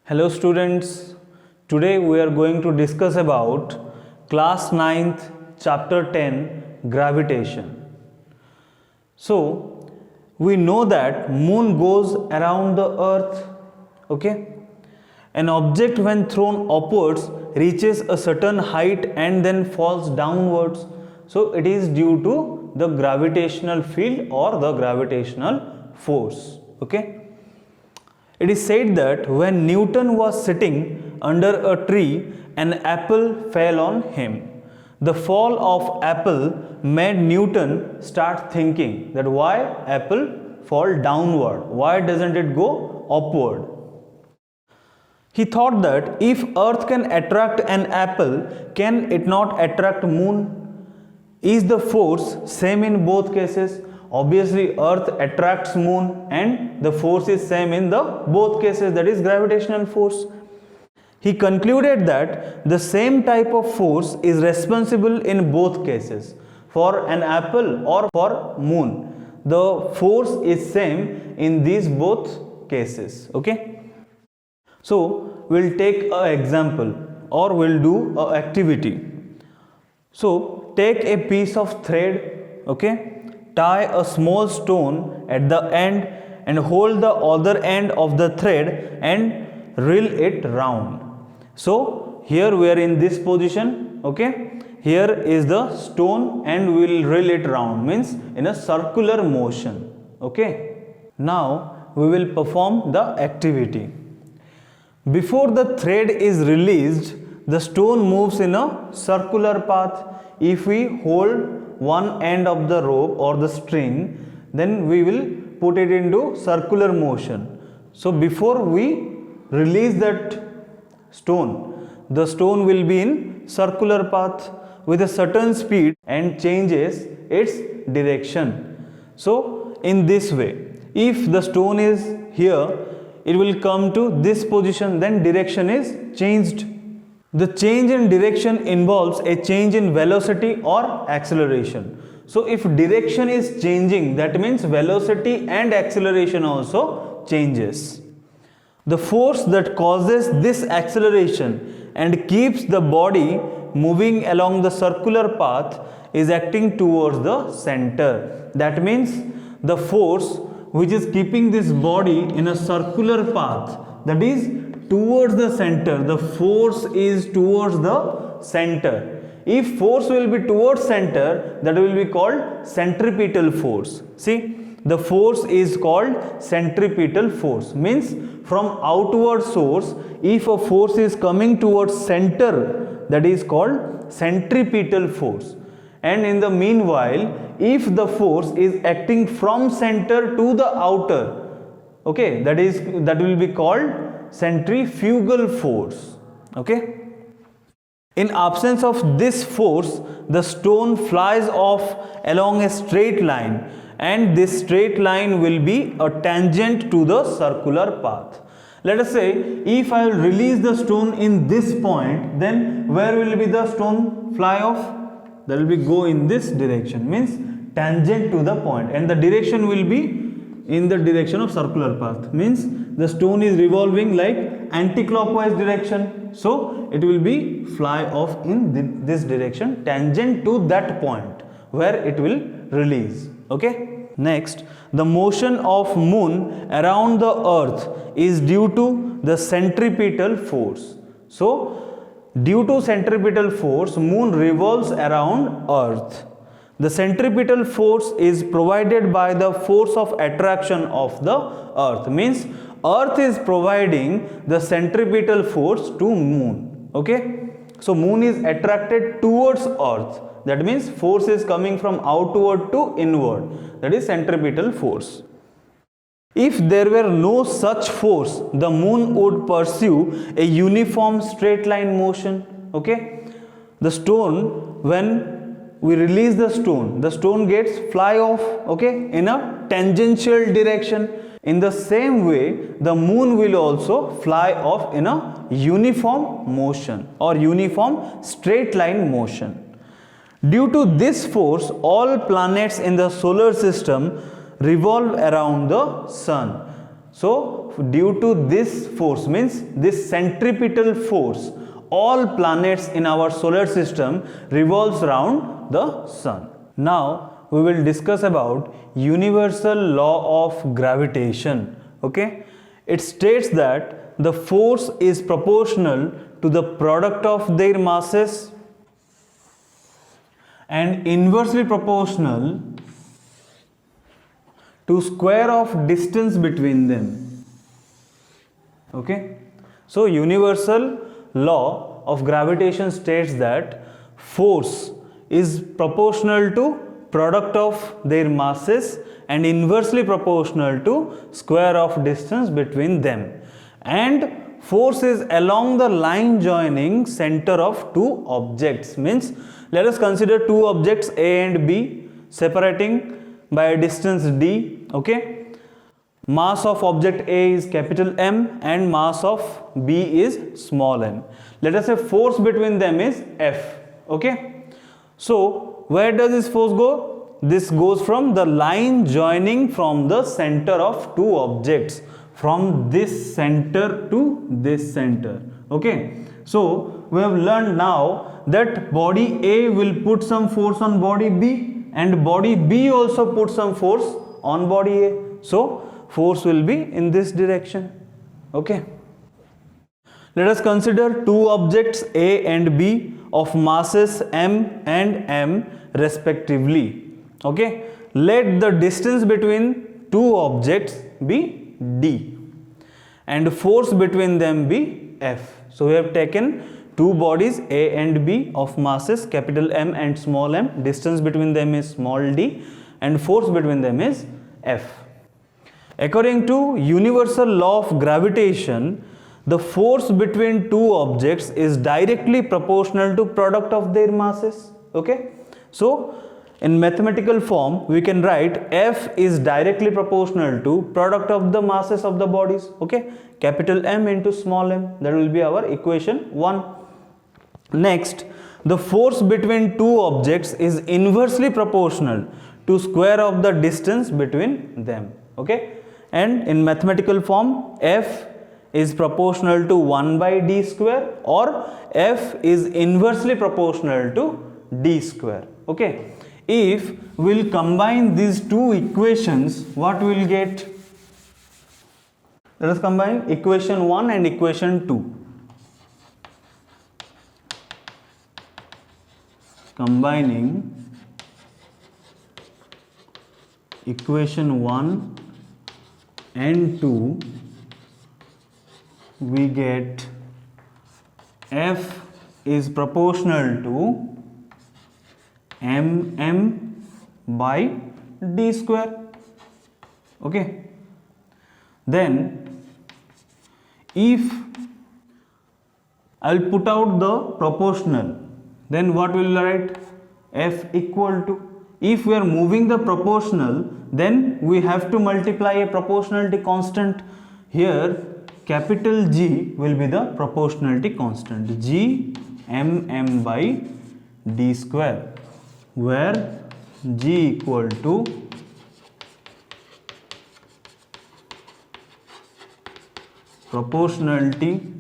Hello students, today we are going to discuss about class 9th chapter 10 gravitation. So we know that moon goes around the earth, okay? An object when thrown upwards reaches a certain height and then falls downwards. So it is due to the gravitational field or the gravitational force, okay? It is said that when Newton was sitting under a tree, an apple fell on him. The fall of apple made Newton start thinking that why apple fall downward? Why doesn't it go upward? He thought that if earth can attract an apple, can it not attract moon? Is the force same in both cases? Obviously earth attracts moon and the force is same in the both cases, that is gravitational force. He concluded that the same type of force is responsible in both cases. For an apple or for moon, the force is same in these both cases, okay? So we'll take an example or we'll do an activity. So take a piece of thread, okay? Tie a small stone at the end and hold the other end of the thread and reel it round. So here we are in this position, okay? Here is the stone and we will reel it round, means in a circular motion, okay? Now we will perform the activity. Before the thread is released, the stone moves in a circular path. If we hold one end of the rope or the string, then we will put it into circular motion. So before we release that stone, the stone will be in circular path with a certain speed and changes its direction. So in this way, if the stone is here, it will come to this position, then direction is changed. The change in direction involves a change in velocity or acceleration. So if direction is changing, that means velocity and acceleration also changes. The force that causes this acceleration and keeps the body moving along the circular path is acting towards the center. That means the force which is keeping this body in a circular path, that is towards the center, the force is towards the center. If force will be towards center, that will be called centripetal force. See, the force is called centripetal force, means from outward source, if a force is coming towards center, that is called centripetal force. And in the meanwhile, if the force is acting from center to the outer, okay, that will be called centrifugal force, okay? In absence of this force, the stone flies off along a straight line and this straight line will be a tangent to the circular path. Let us say if I will release the stone in this point, then where will be the stone fly off? That will be go in this direction, means tangent to the point, and the direction will be in the direction of circular path, means the stone is revolving like anti-clockwise direction, so it will be fly off in this direction tangent to that point where it will release, okay? Next, the motion of moon around the earth is due to the centripetal force. So due to centripetal force, moon revolves around earth. The centripetal force is provided by the force of attraction of the earth, means earth is providing the centripetal force to moon, okay? So moon is attracted towards earth, that means force is coming from outward to inward, that is centripetal force. If there were no such force, the moon would pursue a uniform straight line motion, okay? The stone, when we release the stone gets fly off, okay, in a tangential direction. In the same way, the moon will also fly off in a uniform motion or uniform straight line motion. Due to this force, all planets in the solar system revolve around the sun. So due to this force, means this centripetal force, all planets in our solar system revolves around the sun. Now we will discuss about universal law of gravitation. Okay, it states that the force is proportional to the product of their masses and inversely proportional to square of distance between them. Okay, so universal law of gravitation states that force is proportional to product of their masses and inversely proportional to square of distance between them, and force is along the line joining center of two objects. Means let us consider two objects A and B separating by a distance d. Okay, mass of object A is capital M and mass of B is small m. Let us say force between them is F. Okay, so where does this force go? This goes from the line joining from the center of two objects, from this center to this center. Okay, so we have learned now that body A will put some force on body B and body B also put some force on body A. So force will be in this direction. Okay, let us consider two objects A and B of masses m and m respectively. Okay, let the distance between two objects be d and force between them be F. So we have taken two bodies A and B of masses capital M and small m, distance between them is small d and force between them is F. According to universal law of gravitation, the force between two objects is directly proportional to product of their masses. Okay, so in mathematical form we can write F is directly proportional to product of the masses of the bodies. Okay, capital M into small m, that will be our equation 1. Next, the force between two objects is inversely proportional to square of the distance between them. Okay, and in mathematical form F is proportional to 1 by d square or F is inversely proportional to d square. Okay, if we'll combine these two equations, what we will get? Let us combine equation 1 and equation 2. Combining equation 1 and 2, we get F is proportional to mm by d square. Okay, then if I will put out the proportional, then what will write? F equal to, if we are moving the proportional, then we have to multiply a proportionality constant. Here capital G will be the proportionality constant, G mm by d square, where G equal to proportionality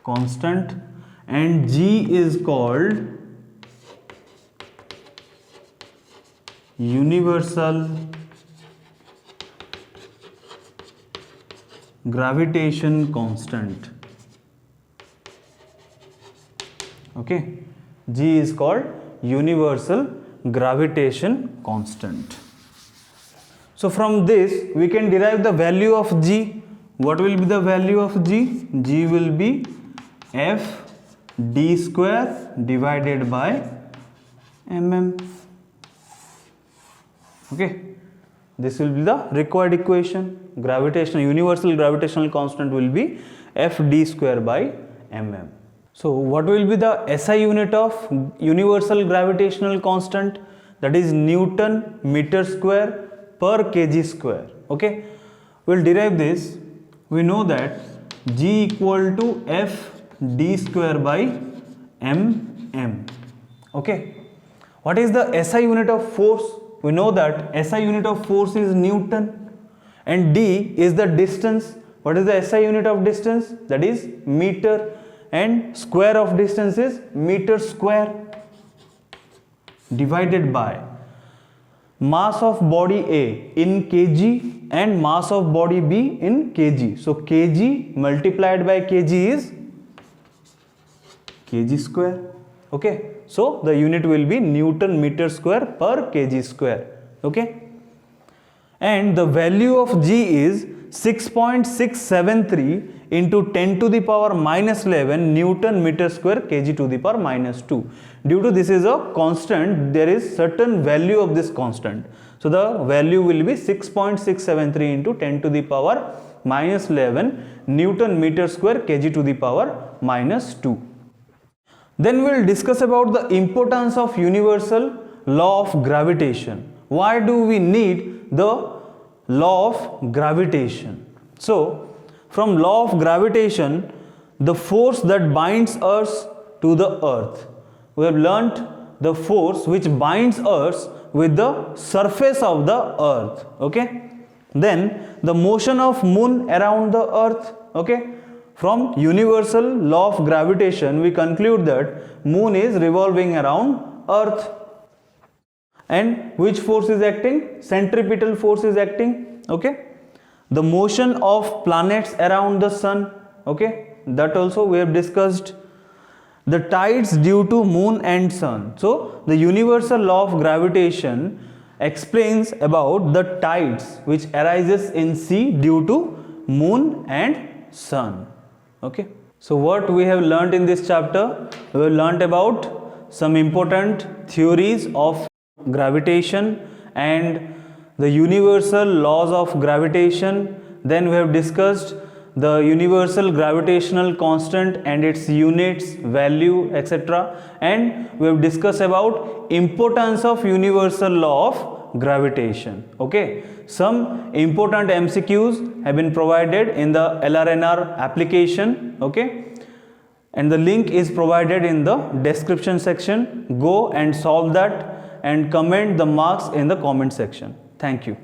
constant and G is called universal gravitation constant. Okay, G is called universal gravitation constant. So from this we can derive the value of G. What will be the value of G? G will be F d square divided by mm. Okay, this will be the required equation. Gravitational, universal gravitational constant will be F d square by mm. So what will be the SI unit of universal gravitational constant? That is Newton meter square per kg square. Okay, we'll derive this. We know that G equal to F d square by mm. Okay, what is the SI unit of force? We know that SI unit of force is Newton, and d is the distance. What is the SI unit of distance? That is meter, and square of distance is meter square divided by mass of body A in kg and mass of body B in kg. So kg multiplied by kg is kg square. Okay, so the unit will be Newton meter square per kg square. Okay, and the value of G is 6.673 into 10 to the power minus 11 Newton meter square kg to the power minus 2. Due to this is a constant, there is certain value of this constant. So the value will be 6.673 into 10 to the power minus 11 Newton meter square kg to the power minus 2. Then we will discuss about the importance of universal law of gravitation. Why do we need the law of gravitation? So from law of gravitation, the force that binds us to the earth. We have learnt the force which binds us with the surface of the earth. Okay. Then the motion of moon around the earth. Okay. From universal law of gravitation, we conclude that moon is revolving around earth. And which force is acting? Centripetal force is acting. Okay. The motion of planets around the sun. Okay. That also we have discussed. The tides due to moon and sun. So the universal law of gravitation explains about the tides which arises in sea due to moon and sun. Okay. So what we have learnt in this chapter? We have learnt about some important theories of gravitation and the universal laws of gravitation. Then we have discussed the universal gravitational constant and its units, value, etc. And we have discussed about importance of universal law of gravitation. Okay. Some important MCQs have been provided in the LRNR application. Okay. And the link is provided in the description section. Go and solve that and comment the marks in the comment section. Thank you.